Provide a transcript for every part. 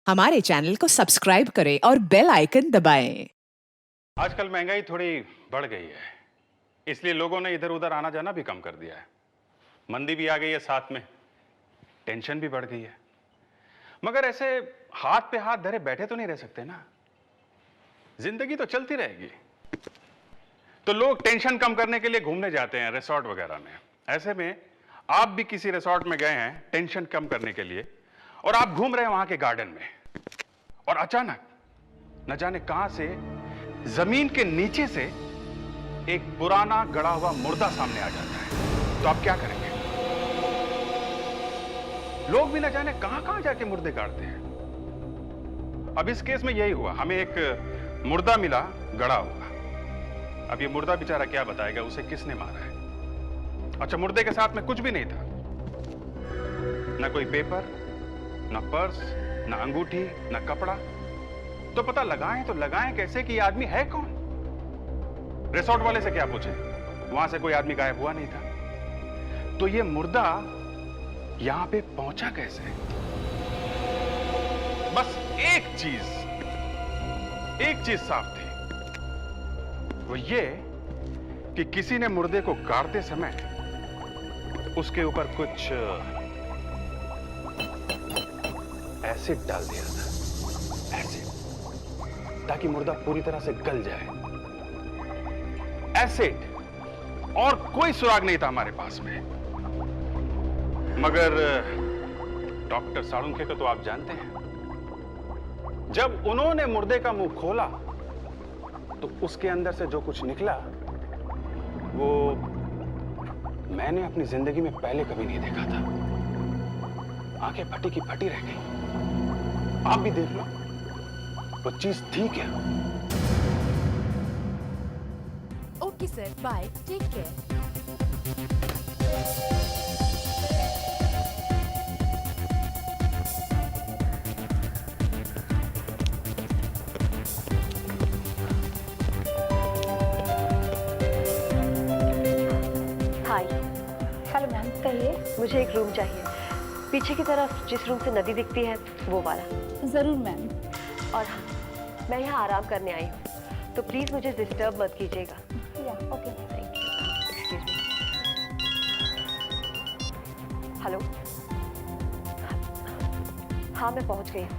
हमारे चैनल को सब्सक्राइब करें और बेल आइकन दबाएं। आजकल महंगाई थोड़ी बढ़ गई है, इसलिए लोगों ने इधर उधर आना जाना भी कम कर दिया है। मंदी भी आ गई है, साथ में टेंशन भी बढ़ गई है। मगर ऐसे हाथ पे हाथ धरे बैठे तो नहीं रह सकते ना, जिंदगी तो चलती रहेगी। तो लोग टेंशन कम करने के लिए घूमने जाते हैं रिसोर्ट वगैरह में। ऐसे में आप भी किसी रिसोर्ट में गए हैं टेंशन कम करने के लिए, और आप घूम रहे हैं वहां के गार्डन में, और अचानक न जाने कहां से जमीन के नीचे से एक पुराना गड़ा हुआ मुर्दा सामने आ जाता है। तो आप क्या करेंगे? लोग भी न जाने कहां कहां जाके मुर्दे गाड़ते हैं। अब इस केस में यही हुआ, हमें एक मुर्दा मिला गड़ा हुआ। अब ये मुर्दा बेचारा क्या बताएगा उसे किसने मारा है। अच्छा, मुर्दे के साथ में कुछ भी नहीं था, ना कोई पेपर, ना पर्स, ना अंगूठी, ना कपड़ा। तो पता लगाएं तो लगाएं कैसे कि ये आदमी है कौन? रिसोर्ट वाले से क्या पूछे, वहां से कोई आदमी गायब हुआ नहीं था। तो ये मुर्दा यहां पे पहुंचा कैसे? बस एक चीज साफ थी, वो ये कि किसी ने मुर्दे को गाड़ते समय उसके ऊपर कुछ एसिड डाल दिया था, एसिड, ताकि मुर्दा पूरी तरह से गल जाए। एसिड, और कोई सुराग नहीं था हमारे पास में। मगर डॉक्टर साळुंखे को तो आप जानते हैं। जब उन्होंने मुर्दे का मुंह खोला तो उसके अंदर से जो कुछ निकला वो मैंने अपनी जिंदगी में पहले कभी नहीं देखा था। आंखें फटी की फटी रह गई। आप भी देख लो, वो चीज थी क्या? Okay sir, bye, take care. Hi. Hello ma'am, कहिए। मुझे एक रूम चाहिए, पीछे की तरफ जिस रूम से नदी दिखती है वो वाला। जरूर मैम। और हाँ, मैं यहाँ आराम करने आई हूँ, तो प्लीज मुझे डिस्टर्ब मत कीजिएगा। या okay. Thank you. Excuse me. Hello. हाँ, मैं पहुँच गई हूँ।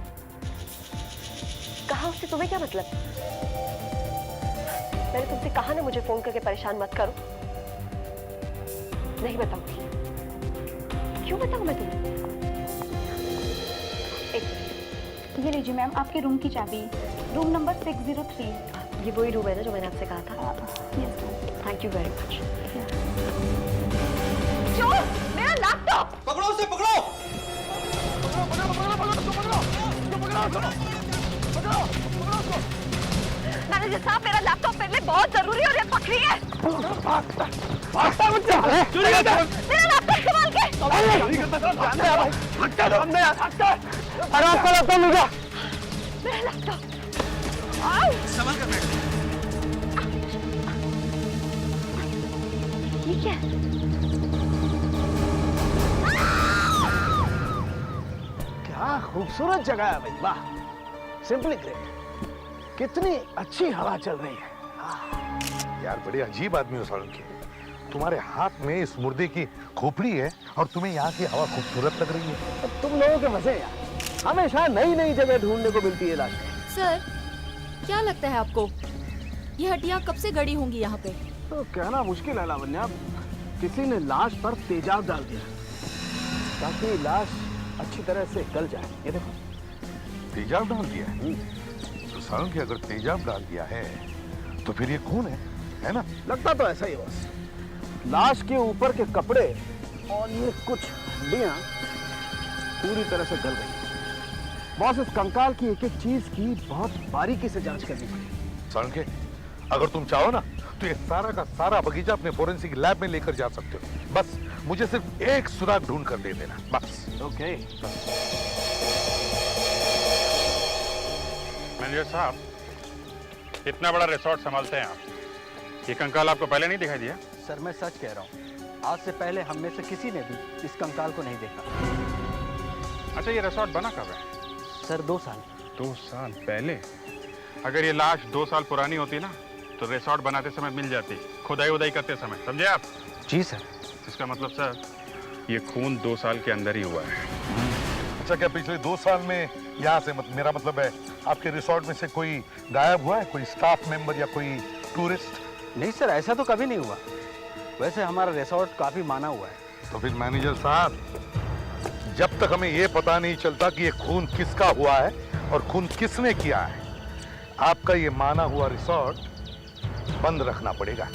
कहा उससे तुम्हें क्या मतलब? मैंने तुमसे कहा ना मुझे फोन करके परेशान मत करो। नहीं बताऊंगी। क्यों बताऊं मैं तुम्हें? एक मिनट। ये लीजिए मैम, आपके रूम की चाबी, रूम नंबर 603। ये वही रूम है ना जो मैंने आपसे कहा था? Yes ma'am. Thank you very much. चोर! मेरा लैपटॉप! पकड़ो उसे, पकड़ो! मैनेजर साहब, मेरा लैपटॉप मेरे लिए बहुत जरूरी है और ये पकड़ी है। चोरी करता है! मेरा लैपटॉप संभाल के! चोरी करता है! हटका दो! अरे आपका लैपटॉप मिल मेरा लैपटॉप! संभाल कर बैठ। ये क्या है? क्या खूबसूरत जगह है भाई, वाह, सिंपली ग्रेट। कितनी अच्छी हवा चल रही है। यार बड़े अजीब आदमी हो साळुंखे। तुम्हारे हाथ में इस मुर्दे की खोपड़ी है और तुम्हें यहाँ की हवा खूबसूरत लग रही है। अब तुम लोगों के मजे यार, हमेशा नई नई जगह ढूंढने को मिलती है लाश। सर, क्या लगता है आपको ये हड्डियां कब से गड़ी होंगी यहाँ पे? तो कहना मुश्किल है लावण्या, किसी ने लाश पर तेजाब डाल दिया ताकि लाश अच्छी तरह से गल जाए। ये देखो, तेजाब डाल दिया है? तो साळुंखे अगर तेजाब डाल दिया है तो फिर ये खून है ना? लगता तो ऐसा ही है बस। लाश के ऊपर के कपड़े और ये कुछ हड्डियां पूरी तरह से गल गई। बॉस, इस कंकाल की एक एक चीज की बहुत बारीकी से जांच करनी पड़ेगी। साळुंखे, अगर तुम चाहो ना तो ये सारा का सारा बगीचा अपने फोरेंसिक लैब में लेकर जा सकते हो। बस मुझे सिर्फ एक सुराग ढूंढ कर दे देना, बस। ओके। मैनेजर साहब, इतना बड़ा रिसोर्ट संभालते हैं आप, ये कंकाल आपको पहले नहीं दिखाई दिया? सर, मैं सच कह रहा हूँ, आज से पहले हम में से किसी ने भी इस कंकाल को नहीं देखा। अच्छा, ये रिसोर्ट बना कब है? सर 2 साल। 2 साल पहले? अगर ये लाश 2 साल पुरानी होती ना तो रिसोर्ट बनाते समय मिल जाती, खुदाई उदाई करते समय, समझे आप? जी सर। इसका मतलब सर ये खून 2 साल के अंदर ही हुआ है। अच्छा, क्या पिछले 2 साल में यहाँ से मेरा मतलब है आपके रिसोर्ट में से कोई गायब हुआ है, कोई स्टाफ मेंबर या कोई टूरिस्ट? नहीं सर, ऐसा तो कभी नहीं हुआ। वैसे हमारा रिसोर्ट काफी माना हुआ है। तो फिर मैनेजर साहब, जब तक हमें यह पता नहीं चलता कि ये खून किसका हुआ है और खून किसने किया है, आपका ये माना हुआ रिसोर्ट बंद रखना पड़ेगा।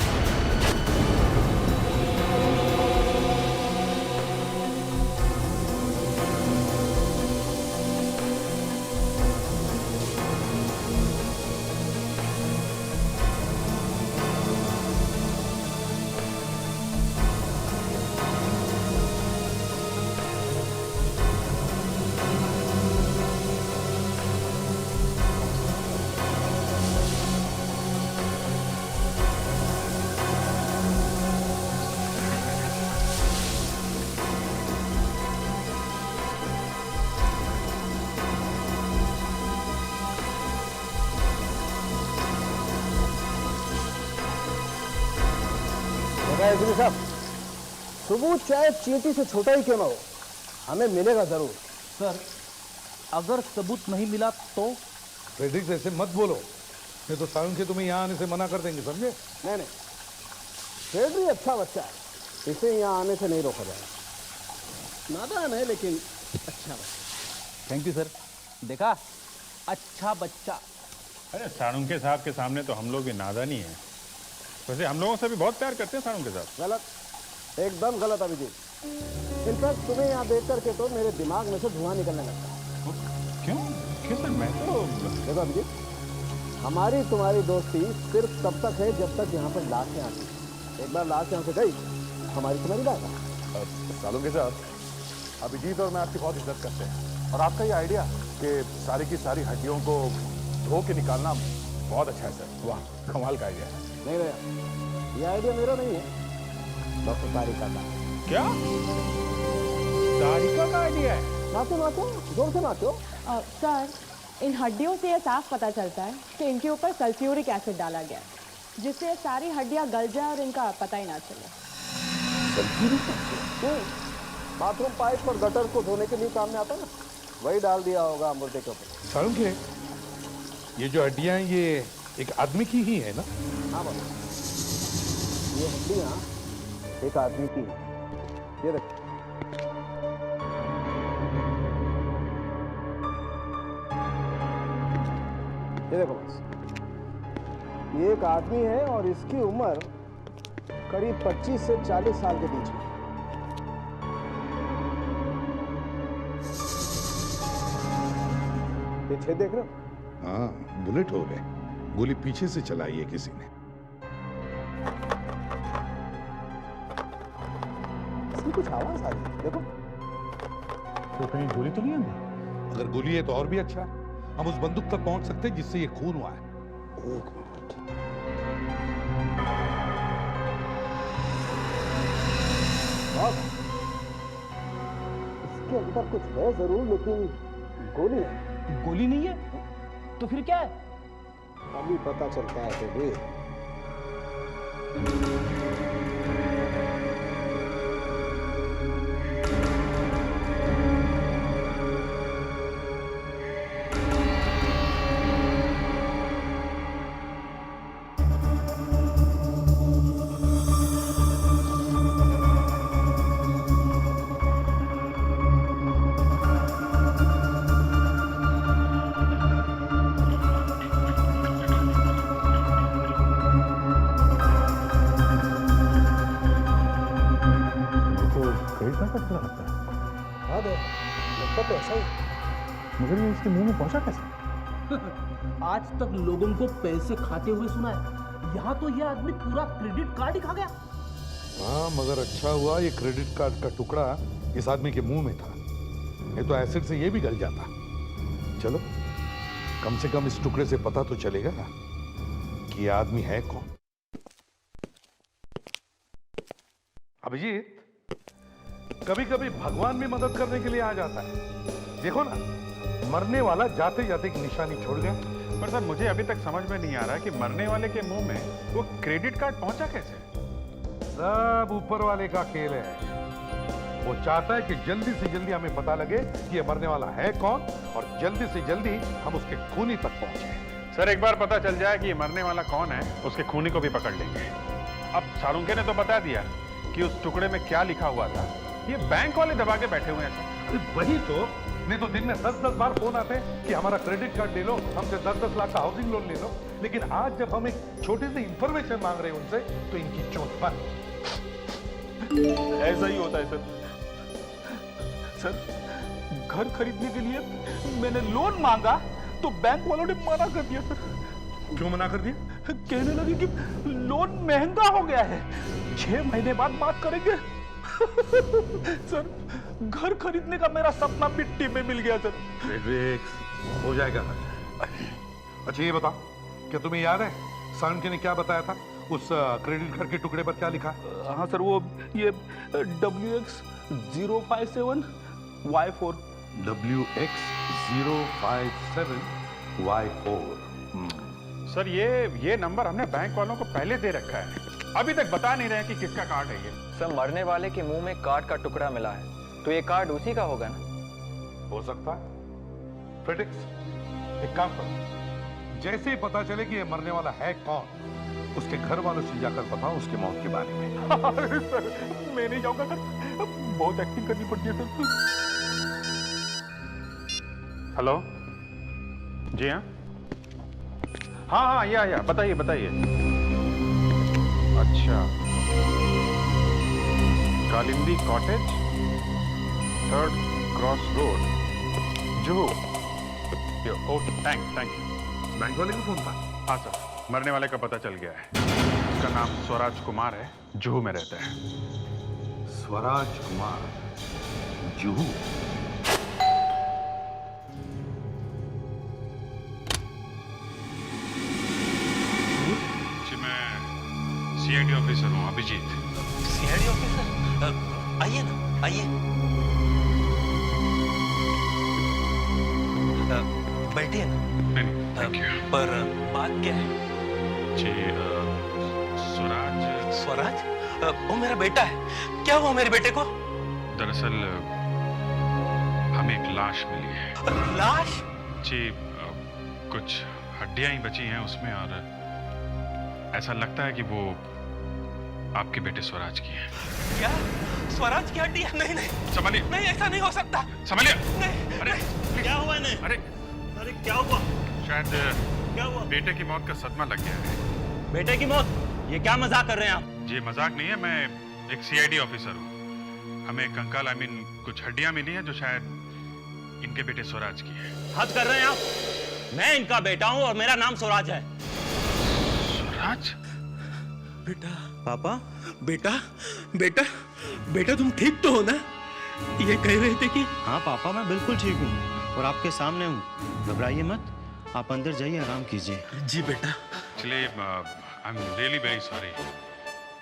एसपी साहब, सबूत चाहे चींटी से छोटा ही क्यों ना हो, हमें मिलेगा जरूर। सर, अगर सबूत नहीं मिला तो? फ्रेडरिक, ऐसे मत बोलो, नहीं तो साउंड के तुम्हें यहाँ आने से मना कर देंगे, समझे? नहीं नहीं, फ्रेडरिक अच्छा बच्चा है, इसे यहाँ आने से नहीं रोका जाएगा। नादान है लेकिन अच्छा बच्चा। Thank you sir. देखा, अच्छा बच्चा। अरे साळुंखे साहब के सामने तो हम लोग भी नादानी है। वैसे हम लोगों से भी बहुत प्यार करते हैं साळुंखे साहब। गलत, एकदम गलत अभिजीत। इनफैक्ट तुम्हें यहाँ देख करके तो मेरे दिमाग में से धुआं निकलने लगता है। क्यों क्यों सर? मैं तो देखो अभिजीत, हमारी तुम्हारी दोस्ती सिर्फ तब तक है जब तक यहाँ पर लाशें आती हैं। एक बार लाश यहाँ से गई, हमारी तुम्हारी बात है। साळुंखे साहब, अभिजीत और मैं आपकी बहुत इज्जत करते हैं, और आपका ये आइडिया कि सारी की सारी हड्डियों को धो के निकालना बहुत अच्छा है सर। वाह, कमाल का आइडिया है। नहीं भैया, ये आइडिया मेरा नहीं है, डॉक्टर तारिका का। क्या तारिका का आइडिया है? नाचो नाचो, जोर से नाचो। सर, इन हड्डियों से यह साफ पता चलता है कि इनके ऊपर सल्फ्यूरिक एसिड डाला गया है, जिससे ये सारी हड्डियां गल जाए और इनका पता ही ना चले। Sulphuric acid? बाथरूम पाइप और गटर को धोने के लिए काम में आता ना, वही डाल दिया होगा मुर्दे के ऊपर। साळुंखे, ये जो हड्डियां हैं ये एक आदमी की ही है ना? हाँ बाबा, ये हड्डियां एक आदमी की हैं। ये देखो, ये देखो बस, ये एक आदमी है और इसकी उम्र करीब 25 से 40 साल के बीच में। ये छेद देख रहे हो? हाँ, बुलेट हो गए, गोली पीछे से चलाई है किसी ने। इसमें कुछ आवाज आ रही है, देखो। तो कहीं गोली तो नहीं आई? अगर गोली है तो और भी अच्छा, हम उस बंदूक तक पहुंच सकते हैं जिससे ये खून हुआ है। एक मिनट, इसके अंदर कुछ है जरूर, लेकिन गोली नहीं। गोली नहीं है तो फिर क्या है? अभी पता चलता है तो भी। हाँ दे, लगता तो ऐसा ही। मगर ये इसके मुंह में पहुंचा कैसे? आज तक लोगों को पैसे खाते हुए सुना है, यहाँ तो यह आदमी पूरा क्रेडिट कार्ड ही खा गया। हाँ, मगर अच्छा हुआ ये क्रेडिट कार्ड का टुकड़ा इस आदमी के मुंह में था, नहीं तो एसिड से ये भी गल जाता। चलो, कम से कम इस टुकड़े से पता तो चलेगा कि ये आदमी है कौन। अभिजीत, कभी कभी भगवान भी मदद करने के लिए आ जाता है। देखो ना, मरने वाला जाते जाते एक निशानी छोड़ गया। पर सर मुझे अभी तक समझ में नहीं आ रहा कि मरने वाले के मुंह में वो क्रेडिट कार्ड पहुंचा कैसे। सब ऊपर वाले का खेल है। वो चाहता है कि जल्दी से जल्दी हमें पता लगे कि ये मरने वाला है कौन, और जल्दी से जल्दी हम उसके खूनी तक पहुंचे। सर एक बार पता चल जाए कि ये मरने वाला कौन है, उसके खूनी को भी पकड़ लेंगे। अब सालुंके ने तो बता दिया कि उस टुकड़े में क्या लिखा हुआ था, ये बैंक वाले दबा के बैठे हुए हैं सर। अरे वही तो, नहीं तो दिन में 10-10 बार फोन आते कि हमारा क्रेडिट कार्ड ले लो, हमसे 10-10 लाख का हाउसिंग लोन ले लो। लेकिन आज जब हम एक छोटी सी इंफॉर्मेशन मांग रहे हैं उनसे, तो इनकी चोट पर। ऐसा ही होता है सर। घर खरीदने के लिए मैंने लोन मांगा तो बैंक वालों ने मना कर दिया सर। क्यों मना कर दिया? कहने लगे कि लोन महंगा हो गया है, 6 महीने बाद बात करेंगे। सर घर खरीदने का मेरा सपना मिट्टी में मिल गया सर। हो जाएगा। अच्छा ये बताओ, क्या तुम्हें याद है सालुंके ने क्या बताया था? उस क्रेडिट कार्ड के टुकड़े पर क्या लिखा? हाँ सर, वो ये WX057Y4। WX057Y4। सर ये नंबर हमने बैंक वालों को पहले दे रखा है, अभी तक बता नहीं रहे कि किसका कार्ड है ये। सर मरने वाले के मुंह में कार्ड का टुकड़ा मिला है, तो ये कार्ड उसी का होगा ना? हो सकता है। फ्रेडरिक्स, एक काम करो, जैसे ही पता चले कि ये मरने वाला है कौन, उसके घर वालों से जाकर बताओ उसके मौत के बारे में। सर मैं नहीं जाऊंगा सर, बहुत एक्टिंग करनी पड़ती है सर। हेलो जी हाँ हाँ या बताइए बताइए। अच्छा, Kalindi cottage, 3rd cross road, Juhu. Okay thank you. Bank वाले का फोन था? हाँ सर, मरने वाले का पता चल गया है। उसका नाम स्वराज कुमार है, जुहू में रहता है। स्वराज कुमार, जुहू। जी मैं CID ऑफिसर हूँ, अभिजीत। CID officer? आइए ना, आइए। बैठिए ना। नहीं थैंक यू। पर बात क्या है? जी स्वराज? वो मेरा बेटा है। क्या हुआ मेरे बेटे को? दरअसल हमें एक लाश मिली है। लाश? जी कुछ हड्डियां ही बची हैं उसमें, और ऐसा लगता है कि वो आपके बेटे स्वराज की है। क्या? स्वराज की हड्डी? नहीं संभालिए। नहीं, ऐसा नहीं हो सकता। संभालिए। नहीं। अरे क्या हुआ इन्हें? अरे क्या हुआ? शायद क्या हुआ? बेटे की मौत का सदमा लग गया है। बेटे की मौत? ये क्या मजाक कर रहे हैं आप? जी मजाक नहीं है, मैं एक CID ऑफिसर हूँ। हमें कंकाल कुछ हड्डियां मिली हैं जो शायद इनके बेटे स्वराज की है। हद कर रहे हैं आप। मैं इनका बेटा हूँ और मेरा नाम स्वराज है। स्वराज? बेटा। पापा? बेटा तुम ठीक तो हो ना? ये कह रहे थे कि। हाँ पापा, मैं बिल्कुल ठीक हूँ और आपके सामने हूँ। घबराइए मत, आप अंदर जाइए, आराम कीजिए। जी बेटा। चलिए I am really very sorry.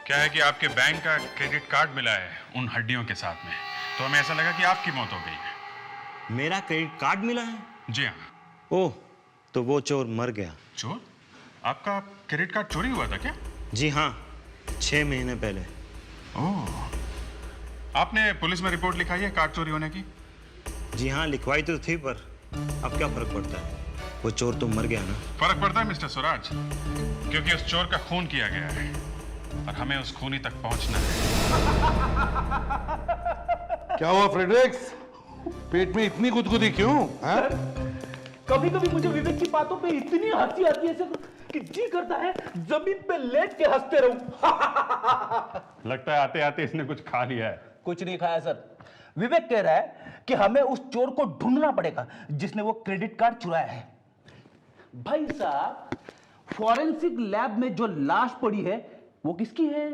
क्या है कि आपके बैंक का क्रेडिट कार्ड मिला है उन हड्डियों के साथ में, तो हमें ऐसा लगा कि आपकी मौत हो गई है। मेरा क्रेडिट कार्ड मिला है? जी हाँ। ओह, तो वो चोर मर गया। चोर? आपका क्रेडिट कार्ड चोरी हुआ था क्या? जी हाँ, 6 महीने पहले। ओह, आपने पुलिस में रिपोर्ट लिखाई है कार्ड चोरी होने की? जी हाँ, लिखवाई तो थी, पर अब क्या फर्क पड़ता है, वो चोर तो मर गया ना। फर्क पड़ता है मिस्टर स्वराज, क्योंकि उस चोर का खून किया गया है और हमें उस खूनी तक पहुंचना है। क्या हुआ फ्रेडरिक्स? पेट में इतनी गुदगुदी क्यों? कभी कभी मुझे विवेक की बातों पे इतनी हंसी आती है कि जी करता है जमीन पे लेट के हंसते रहूं। लगता है आते आते इसने कुछ खा लिया है। कुछ नहीं खाया सर। विवेक कह रहा है कि हमें उस चोर को ढूंढना पड़ेगा जिसने वो क्रेडिट कार्ड चुराया है। भाई साहब, फॉरेंसिक लैब में जो लाश पड़ी है वो किसकी है?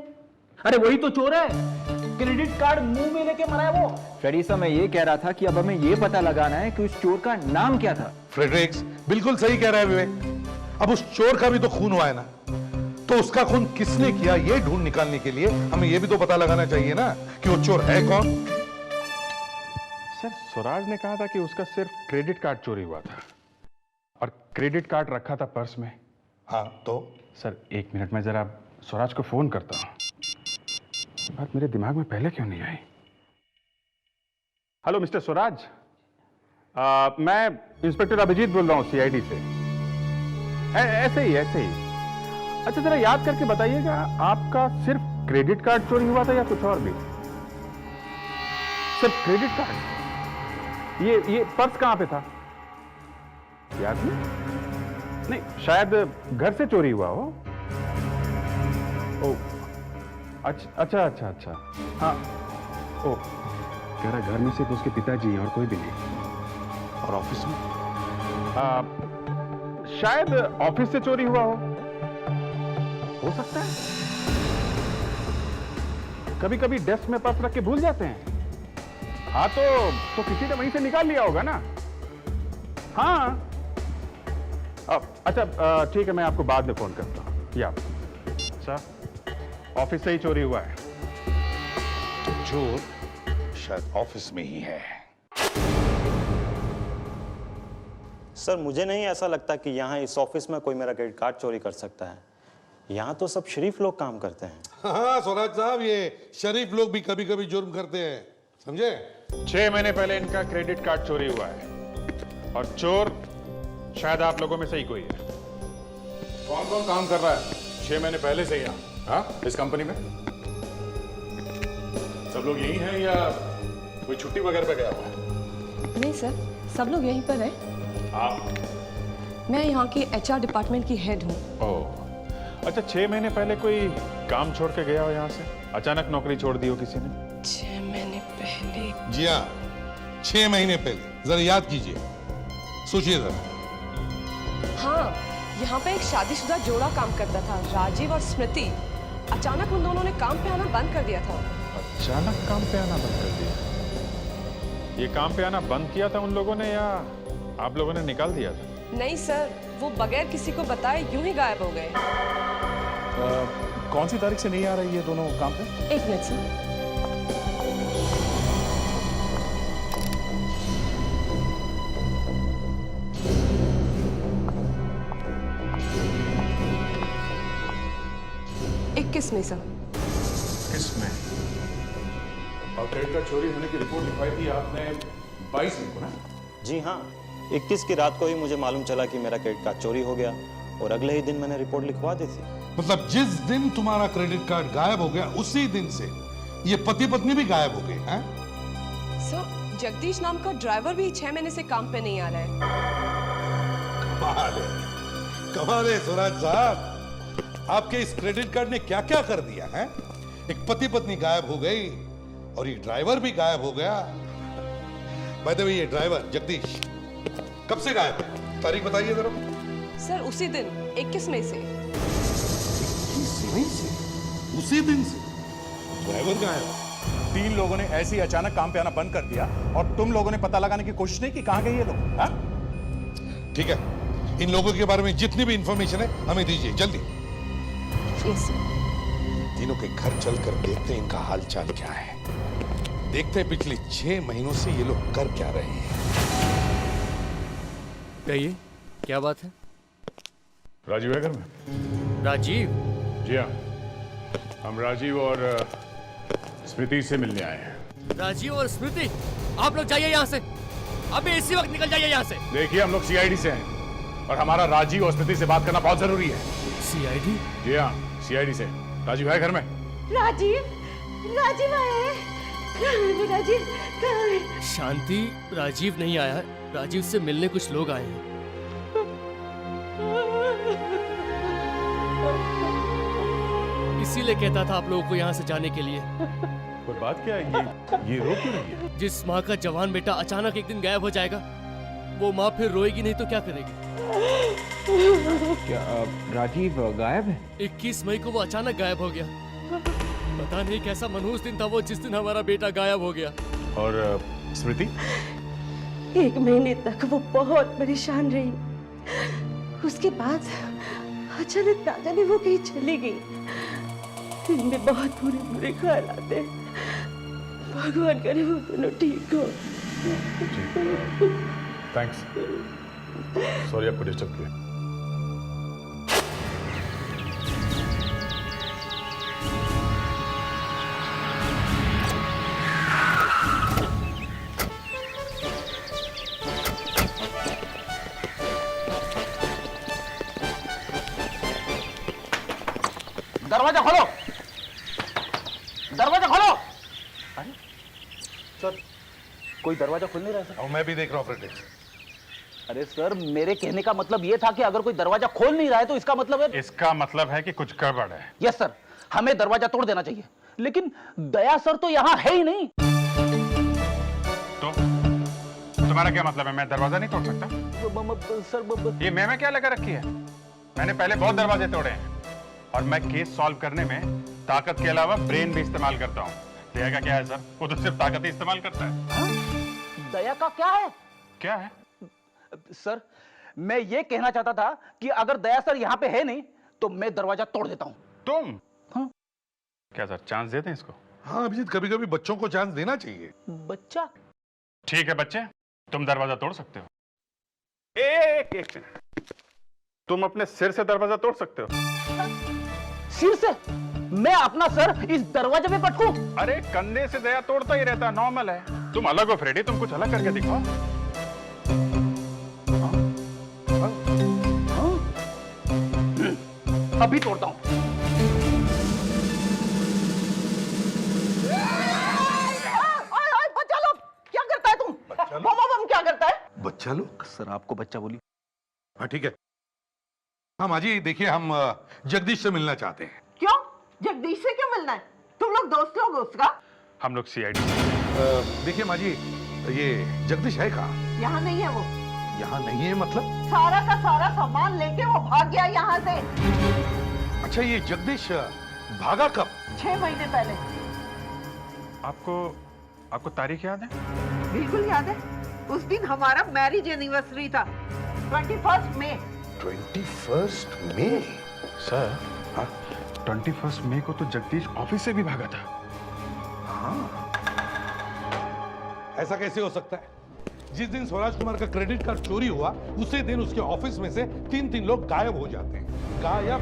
अरे वही तो चोर है, क्रेडिट कार्ड मुंह में लेके मरा है वो। फ्रेडिसा, मैं ये कह रहा था कि अब हमें ये पता लगाना है कि उस चोर का नाम क्या था। फ्रेडरिक्स बिल्कुल सही कह रहा है विवेक। अब उस चोर का भी तो खून हुआ है ना, तो उसका खून किसने किया ये ढूंढ निकालने के लिए हमें ये भी तो पता लगाना चाहिए ना कि वो चोर है कौन। सर स्वराज ने कहा था कि उसका सिर्फ क्रेडिट कार्ड चोरी हुआ था और क्रेडिट कार्ड रखा था पर्स में। हाँ तो सर 1 मिनट में जरा स्वराज को फोन करता हूँ। ये बात मेरे दिमाग में पहले क्यों नहीं आई? हेलो मिस्टर स्वराज, मैं इंस्पेक्टर अभिजीत बोल रहा हूँ सीआईडी से। ऐसे ही। अच्छा जरा याद करके बताइएगा, आपका सिर्फ क्रेडिट कार्ड चोरी हुआ था या कुछ और भी? सिर्फ क्रेडिट कार्ड? ये पर्स कहां पे था? याद नहीं, शायद घर से चोरी हुआ हो। ओ अच्छा। हाँ ओ, कह रहा घर में सिर्फ उसके पिताजी और कोई भी नहीं। और ऑफिस में? शायद ऑफिस से चोरी हुआ हो सकता है। कभी कभी डेस्क में पर्स रख के भूल जाते हैं। हाँ तो किसी ने वहीं से निकाल लिया होगा ना। हाँ अच्छा ठीक है, मैं आपको बाद में फोन करता हूँ। या सर ऑफिस से ही चोरी हुआ है। तो चोर शायद ऑफिस में ही है। सर मुझे नहीं ऐसा लगता कि यहाँ इस ऑफिस में कोई मेरा क्रेडिट कार्ड चोरी कर सकता है। यहाँ तो सब शरीफ लोग काम करते हैं। हाँ स्वराज साहब, ये शरीफ लोग भी कभी कभी जुर्म करते हैं, समझे? 6 महीने पहले इनका क्रेडिट कार्ड चोरी हुआ है और चोर शायद आप लोगों में से ही कोई है। कौन कौन काम कर रहा है 6 महीने पहले से यहाँ? हाँ, इस कंपनी में सब लोग यही हैं या कोई छुट्टी वगैरह पे गया हुआ है? नहीं सर, सब लोग यहीं पर हैं। आप? मैं यहाँ की एचआर डिपार्टमेंट की हेड हूँ। ओह अच्छा, 6 महीने पहले कोई काम छोड़ के गया हो यहाँ से? अचानक नौकरी छोड़ दी हो किसी ने? 6 महीने पहले? जी हाँ, 6 महीने पहले। जरा याद कीजिए, सोचिए जरा। हाँ, यहाँ पे एक शादीशुदा जोड़ा काम करता था, राजीव और स्मृति। अचानक उन दोनों ने काम पे आना बंद कर दिया था। अचानक काम पे आना बंद कर दिया? ये काम पे आना बंद किया था उन लोगों ने या आप लोगों ने निकाल दिया था? नहीं सर, वो बगैर किसी को बताए यूं ही गायब हो गए। कौन सी तारीख से नहीं आ रही ये दोनों काम पे? 1 मिनट सर। किसमें सर? किसमें? और क्रेडिट कार्ड चोरी होने की रिपोर्ट लिखवाई थी आपने 22 को ना? जी हाँ, 21 की रात को ही मुझे मालूम चला कि मेरा क्रेडिट कार्ड चोरी हो गया और अगले ही दिन मैंने रिपोर्ट लिखवा दी थी। मतलब जिस दिन तुम्हारा क्रेडिट कार्ड गायब हो गया उसी दिन से ये पति पत्नी भी गायब हो गए हैं? सर, जगदीश नाम का ड्राइवर भी 6 महीने से काम पे नहीं आ रहा है। कमाल है स्वराज साहब, आपके इस क्रेडिट कार्ड ने क्या क्या कर दिया है? एक पति पत्नी गायब हो गई और ये ड्राइवर भी गायब हो गया। बाय द वे, ये ड्राइवर जगदीश कब से गायब है? तारीख बताइए जरा। सर उसी दिन 21 मई से। 21 मई से? उसी दिन से ड्राइवर गायब? 3 लोगों ने ऐसे ही अचानक काम पे आना बंद कर दिया और तुम लोगों ने पता लगाने की कोशिश नहीं की कहां गए ये लोग? हाँ? ठीक है, इन लोगों के बारे में जितनी भी इंफॉर्मेशन है हमें दीजिए जल्दी। तीनों के घर चलकर देखते हैं इनका हाल चाल क्या है, देखते हैं पिछले 6 महीनों से ये लोग कर क्या रहे हैं। कहिए, क्या बात है? राजीव है घर में? राजीव? जी हाँ, हम राजीव और स्मृति से मिलने आए हैं। राजीव और स्मृति? आप लोग जाइए यहाँ से, अभी इसी वक्त निकल जाइए यहाँ से। देखिए हम लोग सीआईडी से हैं और हमारा राजीव और स्मृति से बात करना बहुत जरूरी है। सीआईडी? जी हाँ, सीआईडी से। राजीव है घर में? राजीव आया है। राजीव कहाँ है? शांति, राजीव नहीं आया है। राजीव से मिलने कुछ लोग आए हैं। इसीलिए कहता था आप लोगों को यहाँ से जाने के लिए। पर बात क्या है, ये रो क्यों रही है? जिस माँ का जवान बेटा अचानक एक दिन गायब हो जाएगा, वो माँ फिर रोएगी नहीं तो क्या करेगी? क्या राजीव गायब है? 21 मई को वो अचानक गायब हो गया। पता नहीं कैसा मनहूस दिन था वो जिस दिन हमारा बेटा गायब हो गया। और स्मृति? 1 महीने तक वो बहुत परेशान रही। उसके बाद अचानक ना जाने वो कहीं चली गई। दिन में बहुत बुरे ख्याल आते। भगवान करे वो दोनों ठीक हो। थैंक्स। सॉरी आपको डिस्टर्ब किया। दरवाजा खोलो, दरवाजा खोलो। अरे सर, कोई दरवाजा खुल नहीं रहा सर। और मैं भी देख रहा हूँ फ्रेडरिक्स। अरे सर, मेरे कहने का मतलब ये था कि अगर कोई दरवाजा खोल नहीं रहा है तो इसका मतलब है। इसका मतलब है कि कुछ गड़बड़ है। यस सर, हमें दरवाजा तोड़ देना चाहिए, लेकिन दया सर तो यहाँ है ही नहीं। तो तुम्हारा क्या मतलब है? मैं दरवाजा नहीं तोड़ सकता? सर ये मैं क्या लगा रखी है? मैंने पहले बहुत दरवाजे तोड़े हैं और मैं केस सॉल्व करने में ताकत के अलावा ब्रेन भी इस्तेमाल करता हूँ। दया का क्या है सर? वो तो सिर्फ ताकत ही इस्तेमाल करता है। दया का क्या है? क्या है सर, मैं ये कहना चाहता था कि अगर दया सर यहाँ पे है नहीं तो मैं दरवाजा तोड़ देता हूँ। तुम? हाँ? क्या सर, चांस देते हैं इसको? हाँ अभिजीत, कभी कभी बच्चों को चांस देना चाहिए। बच्चा? ठीक है बच्चे, तुम दरवाजा तोड़ सकते हो। एक तुम अपने सिर से दरवाजा तोड़ सकते हो। सिर से? मैं अपना सर इस दरवाजे पे पटकूं? अरे कंधे से दया तोड़ता ही रहता, नॉर्मल है। तुम अलग हो फ्रेडी, तुम कुछ अलग करके दिखाओ। अभी तोड़ता हूं। बच्चा लोग क्या करता है तुम? बम क्या करता है? बच्चा लोग? सर आपको बच्चा बोली। हाँ ठीक है। हाँ माजी, देखिए हम जगदीश से मिलना चाहते हैं। क्यों? जगदीश से क्यों मिलना है? तुम लोग दोस्त लोग हो उसका? हम लोग सीआईडी। देखिए माजी, ये जगदीश है कहाँ? यहाँ नहीं है वो। यहाँ नहीं है मतलब? सारा का सारा सामान लेके वो भाग गया यहाँ से। अच्छा, ये जगदीश भागा कब? 6 महीने पहले। आपको तारीख याद है? बिल्कुल याद है। उस दिन हमारा मैरिज एनिवर्सरी था, 21 मई। 21 मई? सर, हाँ, 21 मई को तो जगदीश ऑफिस से भी भागा था। हाँ, ऐसा कैसे हो सकता है? जिस दिन स्वराज कुमार का क्रेडिट कार्ड चोरी हुआ उसी दिन उसके ऑफिस में से 3 लोग गायब हो जाते हैं। गायब?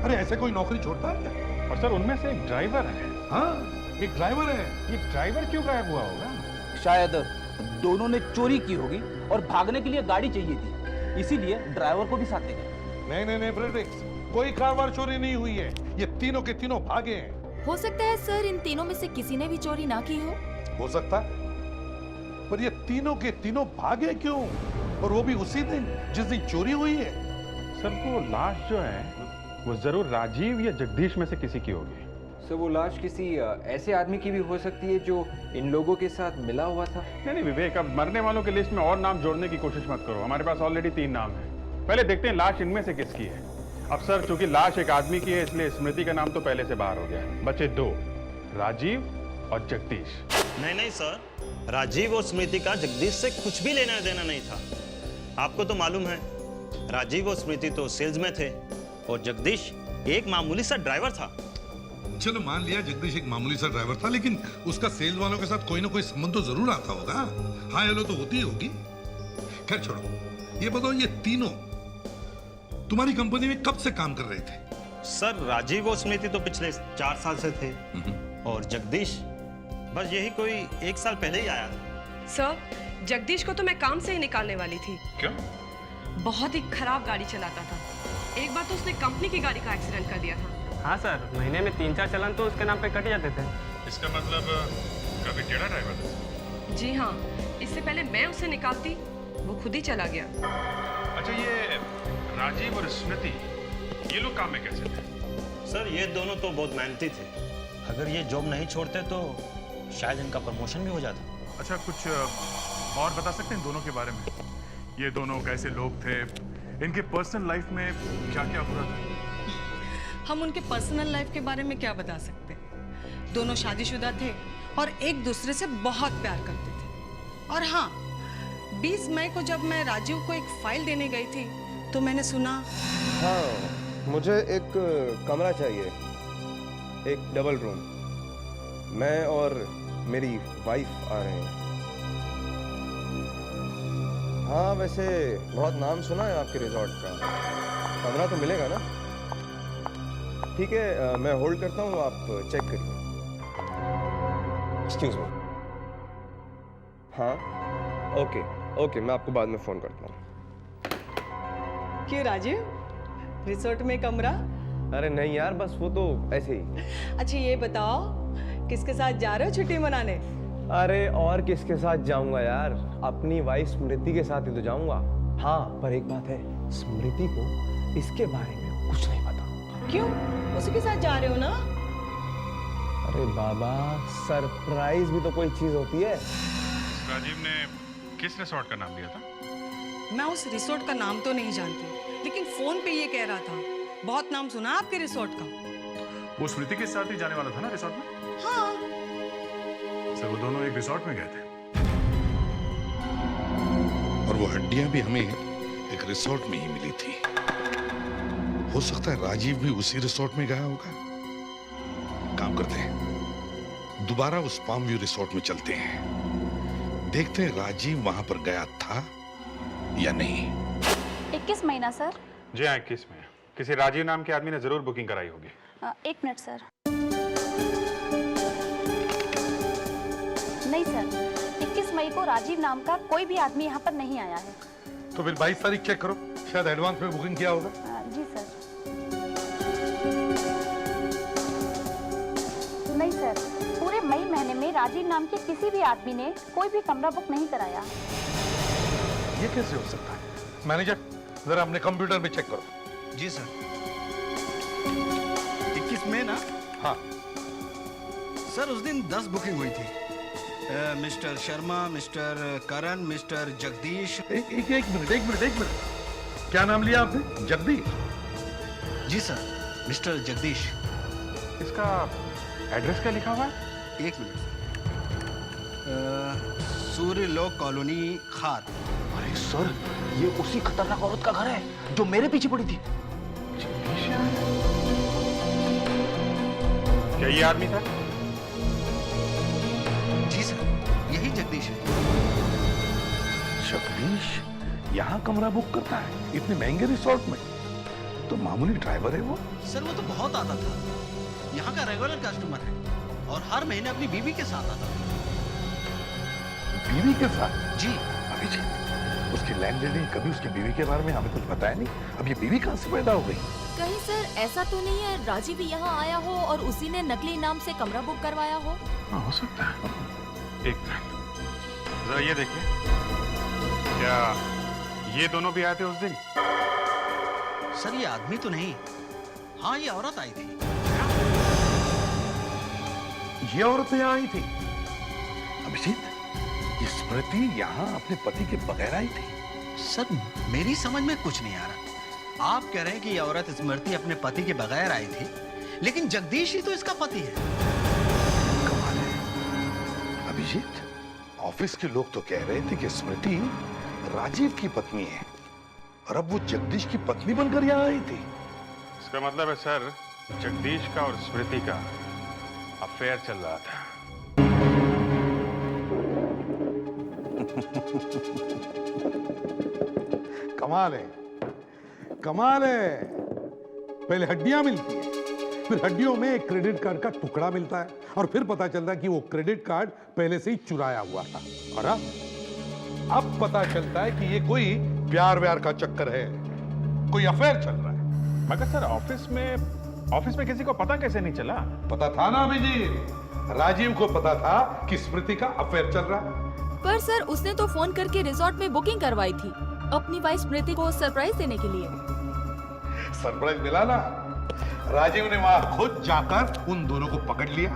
अरे ऐसे कोई नौकरी छोड़ता है क्या? और सर उनमें से एक ड्राइवर है। हाँ, एक ड्राइवर है। ये ड्राइवर क्यों गायब हुआ होगा? शायद दोनों ने चोरी की होगी और भागने के लिए गाड़ी चाहिए थी, इसीलिए ड्राइवर को भी साथ ले गए। नहीं फ्रेडरिक्स, कोई कार चोरी नहीं हुई है। ये तीनों के तीनों भागे हैं। हो सकता है सर इन तीनों में से किसी ने भी चोरी ना की हो सकता है, पर ये तीनों के तीनों भागे क्यों? और वो भी उसी दिन जिस दिन चोरी हुई है। सर वो लाश जो है वो जरूर राजीव या जगदीश में से किसी की होगी। सर वो लाश किसी ऐसे आदमी की भी हो सकती है जो इन लोगों के साथ मिला हुआ था। नहीं विवेक, अब मरने वालों की लिस्ट में और नाम जोड़ने की कोशिश मत करो। हमारे पास ऑलरेडी 3 नाम है। पहले देखते हैं लाश इनमें से किसकी है। अब सर चूंकि लाश एक आदमी की है इसलिए स्मृति का नाम तो पहले से बाहर हो गया। बचे 2, राजीव और जगदीश। नहीं सर, राजीव और स्मृति का जगदीश से कुछ भी लेना देना नहीं था। आपको तो मालूम है, राजीव और स्मृति तो सेल्स में थे और जगदीश एक मामूली सा ड्राइवर था। चलो मान लिया जगदीश एक मामूली सा ड्राइवर था, लेकिन उसका सेल्स वालों के साथ कोई ना कोई संबंध तो जरूर आता होगा। हाँ हेलो तो होती होगी। खैर छोड़ो, ये बताओ ये तीनों तुम्हारी कंपनी में कब से काम कर रहे थे? सर राजीव और स्मृति तो पिछले 4 साल से थे और जगदीश बस यही कोई 1 साल पहले ही आया था। सर जगदीश को तो मैं काम से ही निकालने वाली थी। क्यों? बहुत ही खराब गाड़ी चलाता था। एक बार तो उसने कंपनी की गाड़ी का एक्सीडेंट कर दिया था। हाँ सर, महीने में 3-4 चालान तो उसके नाम पे कट जाते थे। इसका मतलब कभी टेढ़ा ड्राइवर था? जी हाँ, इससे पहले मैं उसे निकालती वो खुद ही चला गया। अच्छा, ये राजीव और स्मृति ये लोग काम में कैसे थे? सर ये दोनों तो बहुत मेहनती थे। अगर ये जॉब नहीं छोड़ते तो शायद इनका प्रमोशन भी हो जाता। अच्छा, कुछ और बता सकते हैं दोनों के बारे में? ये दोनों कैसे लोग थे? इनके पर्सनल लाइफ में क्या क्या हो रहा था? हम उनके पर्सनल लाइफ के बारे में क्या बता सकते? दोनों शादीशुदा थे और एक दूसरे से बहुत प्यार करते थे। और हाँ, 20 मई को जब मैं राजीव को एक फाइल देने गई थी तो मैंने सुना। हाँ, मुझे एक कमरा चाहिए, एक डबल रूम। मैं और मेरी वाइफ आ रहे हैं। हाँ वैसे बहुत नाम सुना है आपके रिजॉर्ट का। कमरा तो मिलेगा ना? ठीक है, मैं होल्ड करता हूँ, आप चेक करिए। Excuse me. हाँ ओके ओके, मैं आपको बाद में फोन करता हूँ। क्यों राजीव, रिसोर्ट में कमरा? अरे नहीं यार, बस वो तो ऐसे ही। अच्छा ये बताओ, किसके साथ जा रहे हो छुट्टी मनाने? अरे और किसके साथ जाऊंगा यार, अपनी वाइफ स्मृति के साथ ही तो जाऊंगा। हाँ पर एक बात है, स्मृति को इसके बारे में कुछ नहीं पता। क्यों, उसी के साथ जा रहे हो ना? अरे बाबा, सरप्राइज भी तो कोई चीज होती है। राजीव ने किस रिसोर्ट का नाम लिया था? मैं उस रिसोर्ट का नाम तो नहीं जानती, लेकिन फोन पे ये कह रहा था बहुत नाम सुना आपके रिसोर्ट का। वो स्मृति के साथ ही जाने वाला था ना रिसोर्ट में? हाँ। सर वो दोनों एक रिसोर्ट में गए थे। और वो हड्डियां भी हमें एक रिसोर्ट में ही मिली थी। हो सकता है राजीव भी उसी रिसोर्ट में गया होगा। काम करते हैं, दोबारा उस पाम व्यू रिसोर्ट में चलते हैं, देखते हैं राजीव वहां पर गया था या नहीं। 21 महीना सर। जी हाँ, 21 में। किसी राजीव नाम के आदमी ने जरूर बुकिंग कराई होगी। 1 मिनट सर। नहीं सर, 21 मई को राजीव नाम का कोई भी आदमी यहाँ पर नहीं आया है। तो फिर 22 तारीख चेक करो, शायद एडवांस में बुकिंग किया होगा। जी सर। नहीं सर, पूरे मई महीने में राजीव नाम के किसी भी आदमी ने कोई भी कमरा बुक नहीं कराया। ये कैसे हो सकता है? मैनेजर, जरा अपने कंप्यूटर में चेक करो। जी सर। 21 में ना? हाँ सर, उस दिन 10 बुकिंग हुई थी। मिस्टर शर्मा, मिस्टर करण, मिस्टर जगदीश। एक मिनट। क्या नाम लिया आपने? जगदीश? जी सर, मिस्टर जगदीश। इसका एड्रेस क्या लिखा हुआ है? 1 मिनट। सूर्य लोक कॉलोनी, खार। अरे सर, ये उसी खतरनाक औरत का घर है जो मेरे पीछे पड़ी थी। क्या ये आदमी था? जी सर, यही जगदीश है। जगदीश यहाँ कमरा बुक करता है इतने महंगे रिसोर्ट में? तो मामूली ड्राइवर है वो? सर वो तो बहुत आता था, यहाँ का रेगुलर कस्टमर है और हर महीने अपनी बीवी के साथ आता था। बीवी के साथ? जी। अभिजीत, उसकी लैंडलेडी कभी उसकी बीवी के बारे में हमें कुछ बताया नहीं। अब ये बीवी कहाँ से पैदा हो गई? कहीं सर ऐसा तो नहीं है राजीव भी यहाँ आया हो और उसी ने नकली नाम से कमरा बुक करवाया हो? हाँ, हो सकता है। एक मिनट, जरा ये देखिए, क्या ये दोनों भी आए थे उस दिन? सर ये आदमी तो नहीं, हाँ ये औरत आई थी। ये औरत यहाँ आई थी? अभिजीत, ये स्मृति यहाँ अपने पति के बगैर आई थी? सर मेरी समझ में कुछ नहीं आ रहा। आप कह रहे हैं कि ये औरत स्मृति अपने पति के बगैर आई थी, लेकिन जगदीश ही तो इसका पति है। कमाल है। अभिजीत, ऑफिस के लोग तो कह रहे थे कि स्मृति राजीव की पत्नी है और अब वो जगदीश की पत्नी बनकर यहाँ आई थी। इसका मतलब है सर, जगदीश का और स्मृति का अफेयर चल रहा था। कमाल है, कमाल है। पहले हड्डियां मिलती है, फिर हड्डियों में एक क्रेडिट कार्ड का टुकड़ा मिलता है और फिर पता चलता है कि वो क्रेडिट कार्ड पहले से ही चुराया हुआ था। और अब पता चलता है कि ये कोई प्यार व्यार का चक्कर है, कोई अफेयर चल रहा है। मगर सर ऑफिस में किसी को पता कैसे नहीं चला? पता था ना अभिजीत, राजीव को पता था कि स्मृति का अफेयर चल रहा है। पर सर उसने तो फोन करके रिसोर्ट में बुकिंग करवाई थी अपनी वाइफ स्मृति को सरप्राइज देने के लिए। सरप्राइज मिला ना, राजीव ने वहां खुद जाकर उन दोनों को पकड़ लिया।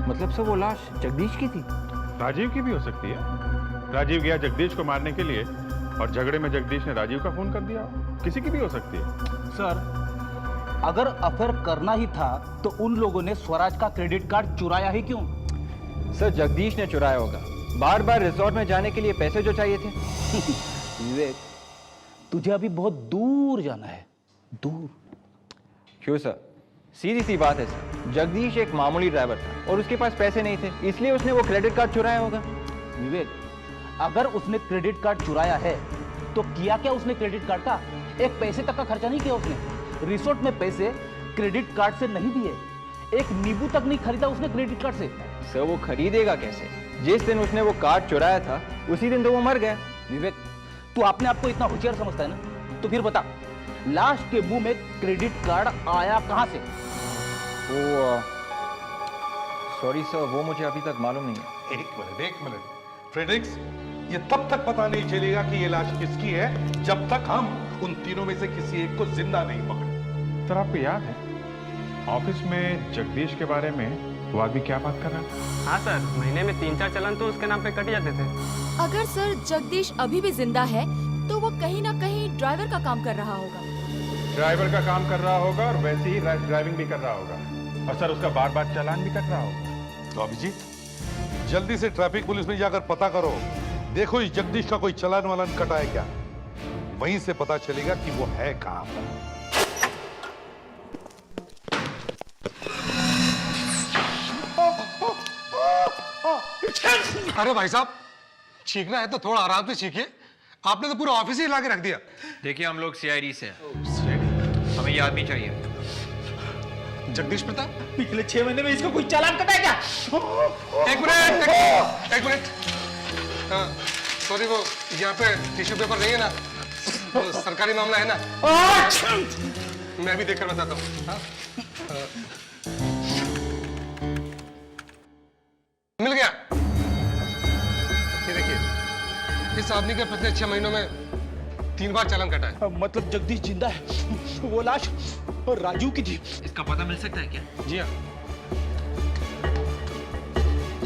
मतलब सर वो लाश जगदीश की थी? राजीव की भी हो सकती है। राजीव गया जगदीश को मारने के लिए और झगड़े में जगदीश ने राजीव का फोन कर दिया। किसी की भी हो सकती है। सर, अगर अफेयर करना ही था तो उन लोगों ने स्वराज का क्रेडिट कार्ड चुराया ही क्यों? सर जगदीश ने चुराया होगा, बार बार रिसोर्ट में जाने के लिए पैसे जो चाहिए थे। विवेक, तुझे अभी बहुत दूर जाना है, दूर। क्यों सर? सीधी सी बात है सर, जगदीश एक मामूली ड्राइवर था और उसके पास पैसे नहीं थे, इसलिए उसने वो क्रेडिट कार्ड चुराया होगा। विवेक, अगर उसने क्रेडिट कार्ड चुराया है तो किया क्या उसने क्रेडिट कार्ड का? एक पैसे तक का खर्चा नहीं किया उसने। रिसोर्ट में पैसे क्रेडिट कार्ड से नहीं दिए, एक नींबू तक नहीं खरीदा उसने क्रेडिट कार्ड से। सर वो खरीदेगा कैसे? जिस दिन उसने वो कार्ड चुराया था उसी दिन तो वो मर गया। विवेक, तू अपने आप को इतना होशियार समझता है ना, तो फिर बता लाश के मुंह में क्रेडिट कार्ड आया कहां से? वो सॉरी सर, वो मुझे अभी तक मालूम नहीं है। एक मिनट फ्रेडरिक्स, ये तब तक पता नहीं चलेगा कि ये लाश किसकी है जब तक हम उन तीनों में से किसी एक को जिंदा नहीं पकड़े। सर आपको याद है ऑफिस में जगदीश के बारे में वो आदमी क्या बात कर रहा था? हाँ सर, महीने में 3-4 चालान तो उसके नाम पे कट जाते थे। अगर सर जगदीश अभी भी जिंदा है तो वो कहीं ना कहीं ड्राइवर का काम कर रहा होगा। ड्राइवर का काम कर रहा होगा और वैसे ही ड्राइविंग भी कर रहा होगा, और सर उसका बार बार चालान भी कट रहा होगा। तो अभिजीत, जल्दी से ट्रैफिक पुलिस में जाकर पता करो, देखो इस जगदीश का कोई चालान वालान कटा है क्या? वहीं से पता चलेगा कि वो है कहां पर। अरे भाई साहब, छींकना है तो थोड़ा आराम से छींकिए। आपने तो पूरा ऑफिस ही हिला के रख दिया। देखिए हम लोग सीआईडी से हैं, हमें ये आदमी चाहिए। जगदीश प्रताप, पिछले 6 महीने में इसको कोई चालान कटा है क्या? एक मिनट। सॉरी, वो यहाँ पे टिश्यू पेपर नहीं है ना, वो सरकारी मामला है ना। मैं भी देखकर बताता हूँ। मिल गया। ये देखिए, इस आदमी के पिछले 6 महीनों में 3 बार चालान कटा है। मतलब जगदीश जिंदा है, वो लाश और राजू की थी। इसका पता मिल सकता है क्या? जी हाँ,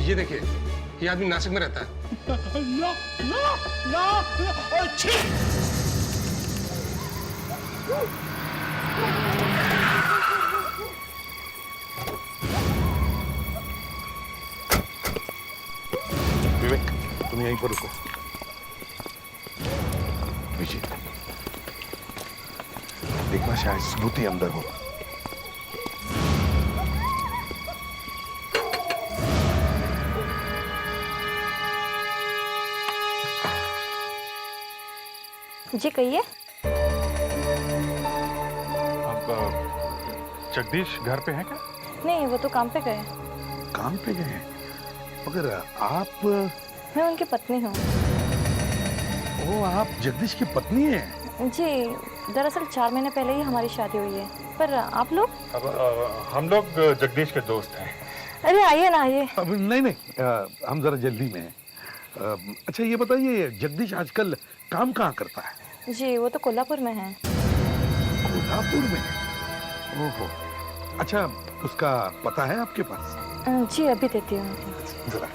ये देखिए, ये आदमी नासिक में रहता है। ना, ना, ना, विवेक, तुम यहीं पर रुको। विजय, देखना शायद स्मृति अंदर हो। जी कहिए। अब जगदीश घर पे है क्या? नहीं, वो तो काम पे गए। काम पे गए? मगर आप? मैं उनकी पत्नी हूँ। ओ, आप जगदीश की पत्नी हैं? जी, दरअसल 4 महीने पहले ही हमारी शादी हुई है। पर आप लोग? अब हम लोग जगदीश के दोस्त हैं। अरे आइए ना, आइए। अब नहीं, हम जरा जल्दी में हैं। अच्छा ये बताइए, जगदीश आजकल काम कहाँ करता है? जी, वो तो कोल्हापुर में है। कोल्हापुर में? ओहो, अच्छा उसका पता है आपके पास? जी अभी देती हूँ। जरा।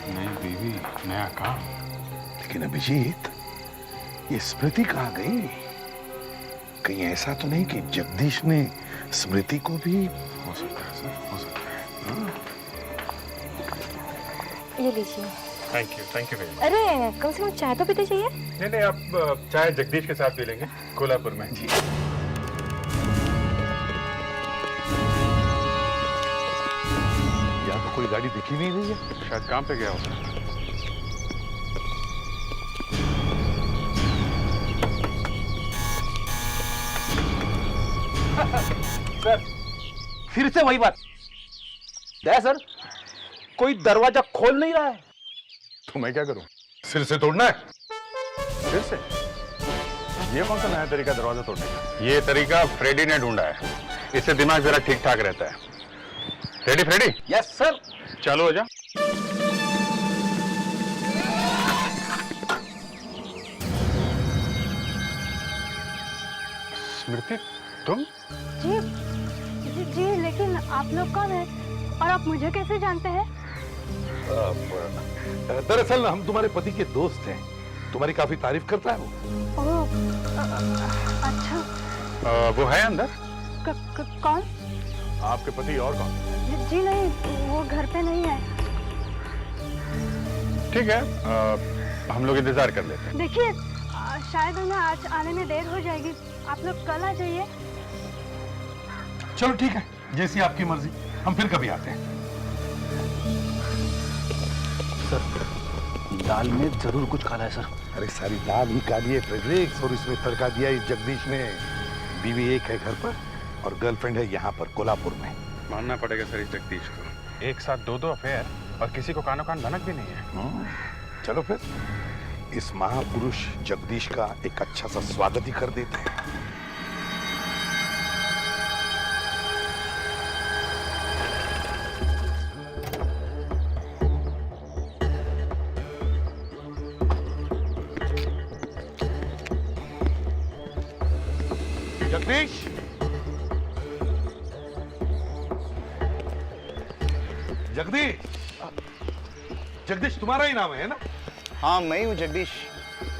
नई बीवी, नया काम। लेकिन अभिजीत, ये स्मृति कहाँ गई? कहीं ऐसा तो नहीं कि जगदीश ने स्मृति को भी? हो सकता है सर, हो सकता है। ये लीजिए। Thank you very much. अरे कम से कम चाय तो पीते चाहिए। नहीं, आप चाय जगदीश के साथ पी लेंगे कोल्हापुर में। जी। यहाँ तो कोई गाड़ी दिखी नहीं रही है, शायद काम पे गया होगा। सर, फिर से वही बात। दया सर, कोई दरवाजा खोल नहीं रहा है। तो मैं क्या करूं? सिर से तोड़ना है? फिर से? ये कौन सा नया तरीका दरवाजा तोड़ने का? ये तरीका फ्रेडी ने ढूंढा है, इससे दिमाग जरा ठीक ठाक रहता है। Ready Freddy? Yes sir. चालू हो जा। स्मृति, तुम? जी, जी, लेकिन आप लोग कौन हैं? और आप मुझे कैसे जानते हैं? दरअसल हम तुम्हारे पति के दोस्त हैं, तुम्हारी काफी तारीफ करता है वो। ओह, अच्छा। वो है अंदर? कौन? आपके पति और कौन? जी नहीं, वो घर पे नहीं है। ठीक है, हम लोग इंतजार कर लेते हैं। देखिए, शायद उन्हें आज आने में देर हो जाएगी। आप लोग कल आ जाइए। चलो ठीक है, जैसी आपकी मर्जी, हम फिर कभी आते हैं। सर, दाल में जरूर कुछ काला है सर। अरे सारी दाल ही काली है फ्रेडरिक्स, और इसमें तड़का दिया इस जगदीश ने। बीवी एक है घर पर और गर्लफ्रेंड है यहाँ पर कोल्हापुर में। मानना पड़ेगा सर इस जगदीश को, एक साथ दो अफेयर और किसी को कानो कान भनक भी नहीं है। चलो फिर इस महापुरुष जगदीश का एक अच्छा सा स्वागत ही कर देते हैं। जगदीश, जगदीश, जगदीश तुम्हारा ही नाम है ना? हाँ मैं ही हूँ जगदीश,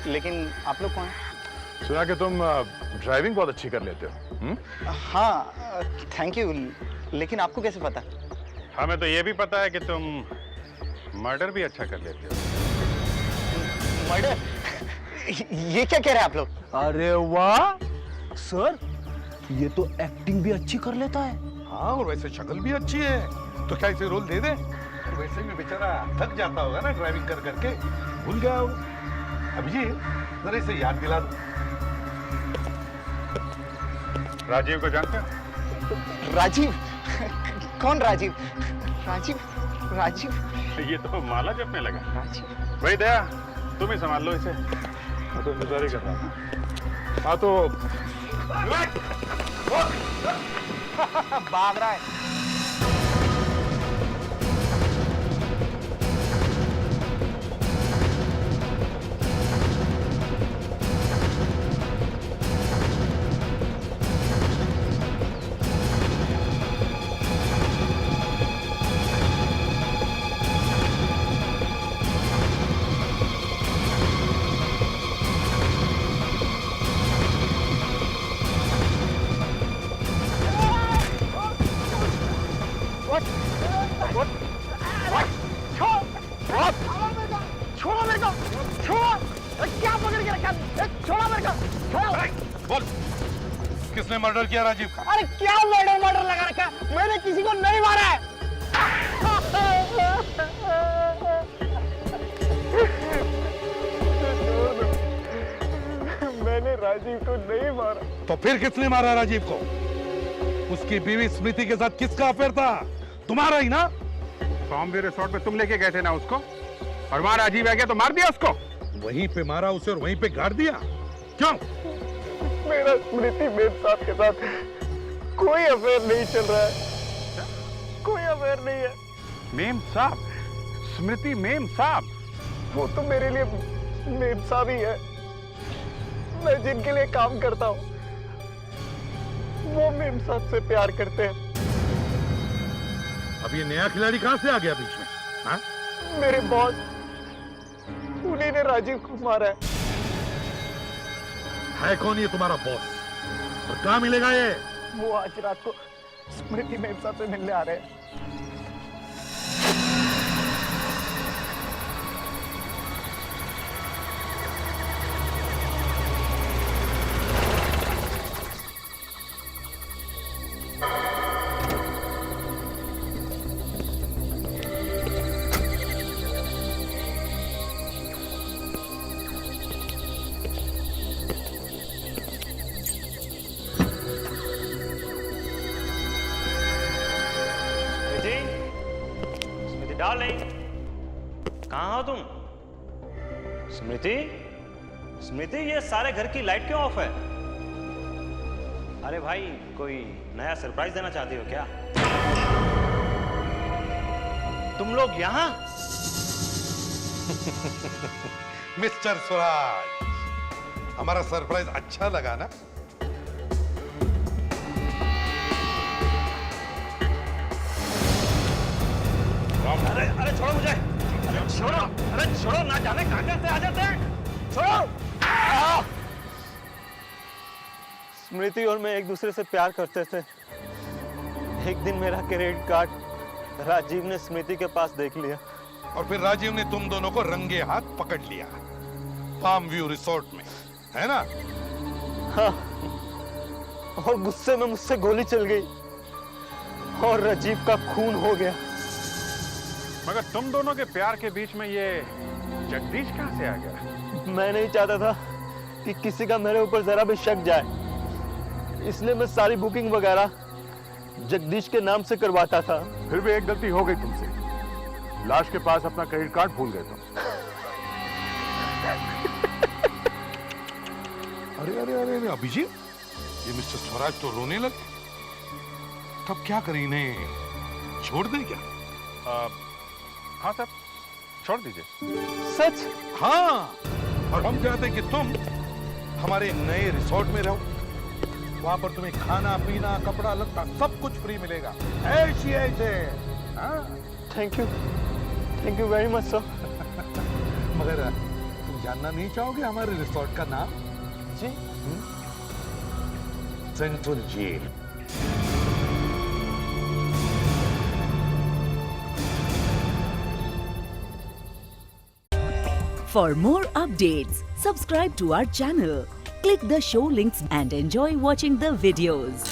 लेकिन आप लोग कौन हैं? सुना कि तुम ड्राइविंग बहुत अच्छी कर लेते हो। हाँ थैंक यू, लेकिन आपको कैसे पता? हमें तो ये भी पता है कि तुम मर्डर भी अच्छा कर लेते हो। मर्डर? ये क्या कह रहे हैं आप लोग? अरे वाह सर, ये तो एक्टिंग भी अच्छी कर लेता है। हाँ, और वैसे शक्ल भी अच्छी है, तो क्या इसे रोल दे दे? तो वैसे भी बेचारा थक जाता होगा ना ड्राइविंग कर करके, भूल गया हो। अभिजीत, जरा इसे याद दिला दो। राजीव को जानते हो? राजीव? कौन राजीव? राजीव? राजीव? ये तो माला जपने लगा। राजीव? भाई दया, तुम ही संभाल लो इसे। मैं तो इंतजार ही कर रहा था। हाँ तो भाग रहा है। किसने मर्डर किया राजीव का? अरे क्या मर्डर लगा रखा? मैंने किसी को नहीं मारा है। मैंने राजीव को नहीं मारा। तो फिर किसने मारा राजीव को? उसकी बीवी स्मृति के साथ किसका अफेयर था? तुम्हारा ही ना? सौम्य रिसोर्ट पे तुम लेके गए थे ना उसको, और वहां राजीव आ गया तो मार दिया उसको। वहीं पे मारा उसे और वहीं पे गाड़ दिया? क्यों? मेरा स्मृति मेम साहब के साथ कोई अफेयर नहीं चल रहा है। कोई अफेयर नहीं है। मेम साहब? स्मृति मेम साहब? वो तो मेरे लिए मेम साहब ही है। मैं जिनके लिए काम करता हूँ वो मेम साहब से प्यार करते हैं। अब ये नया खिलाड़ी कहां से आ गया बीच में? हाँ? मेरे बॉस, उन्हीं ने राजीव को मारा है कौन ये तुम्हारा बॉस, और कहां मिलेगा ये? वो आज रात को स्मृति मेम साहब से मिलने आ रहे हैं। कहाँ हो तुम? स्मृति? स्मृति, ये सारे घर की लाइट क्यों ऑफ है? अरे भाई, कोई नया सरप्राइज देना चाहती हो क्या? तुम लोग यहाँ? मिस्टर स्वराज, हमारा सरप्राइज अच्छा लगा ना? अरे छोड़ो मुझे! अरे छोड़ो, ना जाने कहां से आ जाते हैं। छोड़ो! स्मृति और मैं एक दूसरे से प्यार करते थे। एक दिन मेरा क्रेडिट कार्ड राजीव ने स्मृति के पास देख लिया, और फिर राजीव ने तुम दोनों को रंगे हाथ पकड़ लिया पाम व्यू रिसोर्ट में, है ना? हाँ, और गुस्से में मुझसे गोली चल गई और राजीव का खून हो गया। मगर तुम दोनों के प्यार के बीच में ये जगदीश कहाँ से आ गया? मैं नहीं चाहता था कि किसी का मेरे ऊपर जरा भी शक जाए, इसलिए मैं सारी बुकिंग वगैरह जगदीश के नाम से करवाता था। फिर भी एक गलती हो गई तुमसे, लाश के पास अपना क्रेडिट कार्ड भूल गए तुम। अरे अरे अरे अरे अभिजीत, ये मिस्टर स्वराज तो रोने लगे। तब क्या करें, इन्हें छोड़ दें क्या? हाँ सर, छोड़ दीजिए। सच? हाँ, और हम चाहते हैं कि तुम हमारे नए रिसोर्ट में रहो। वहां पर तुम्हें खाना पीना कपड़ा लत्ता सब कुछ फ्री मिलेगा। ऐसे thank you very much sir. मगर तुम जानना नहीं चाहोगे हमारे रिसोर्ट का नाम? जी? Central jail. For more updates, subscribe to our channel, click the show links and enjoy watching the videos.